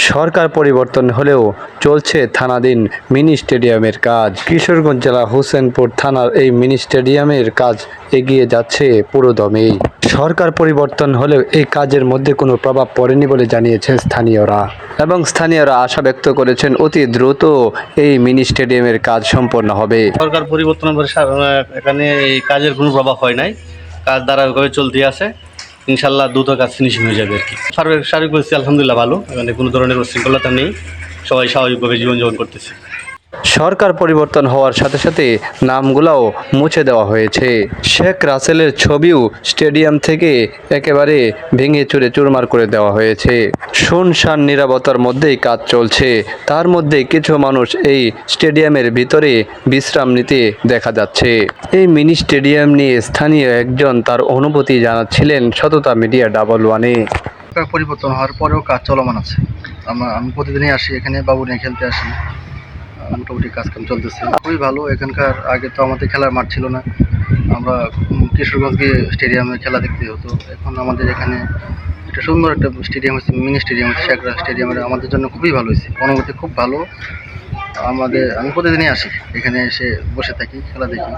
সরকার পরিবর্তন হলেও চলছে থানাধীন মিনি স্টেডিয়ামের কাজ। কিশোরগঞ্জ জেলা হোসেনপুর থানার এই মিনি স্টেডিয়ামের কাজ এগিয়ে যাচ্ছে পুরোদমেই। সরকার পরিবর্তন হলেও এই কাজের মধ্যে কোনো প্রভাব পড়েনি বলে জানিয়েছেন স্থানীয়রা, এবং স্থানীয়রা আশা ব্যক্ত করেছেন অতি দ্রুত এই মিনি স্টেডিয়ামের কাজ সম্পন্ন হবে। সরকার পরিবর্তনের পরে এখানে এই কাজের কোনো প্রভাব হয় নাই, কাজ ধারাবাহিকভাবে চলতে আছে। ইনশাল্লাহ দ্রুত কাজ ফিনিশিং হয়ে যাবে আর কি। সার্বিক পরিস্থিতি আলহামদুলিল্লাহ ভালো, এখানে কোনো ধরনের উশৃঙ্খলতা নেই, সবাই স্বাভাবিকভাবে জীবনযাপন করতেছে। সরকার পরিবর্তন হওয়ার সাথে সাথে নামগুলোও মুছে দেওয়া হয়েছে। শেখ রাসেলের ছবিও স্টেডিয়াম থেকে একেবারে ভেঙে চুরে চুরমার করে দেওয়া হয়েছে। শুনশান নীরবতার মধ্যেই কাজ চলছে। তার মধ্যে কিছু মানুষ এই স্টেডিয়ামের ভিতরে বিশ্রাম নিতে দেখা যাচ্ছে। এই মিনি স্টেডিয়াম নিয়ে স্থানীয় একজন তার অনুভূতি জানাচ্ছিলেন সততা মিডিয়া 11-এ। সরকার পরিবর্তন হওয়ার পরেও কাজ চলমান আছে। আমি প্রতিদিনই আসি, এখানে বাবু নিয়ে খেলতে আসি। মোটামুটি কাজকাম চলতেছে, খুবই ভালো। এখানকার আগে তো আমাদের খেলার মাঠ ছিল না, আমরা কিশোরগঞ্জকে স্টেডিয়ামে খেলা দেখতে হতো। এখন আমাদের এখানে একটা সুন্দর একটা স্টেডিয়াম হচ্ছে, মিনি স্টেডিয়াম হচ্ছে শেখ রাসেল স্টেডিয়ামের, আমাদের জন্য খুবই ভালো হয়েছে। অনুভূতি খুব ভালো। আমি প্রতিদিনই আসি, এখানে এসে বসে থাকি, খেলা দেখি।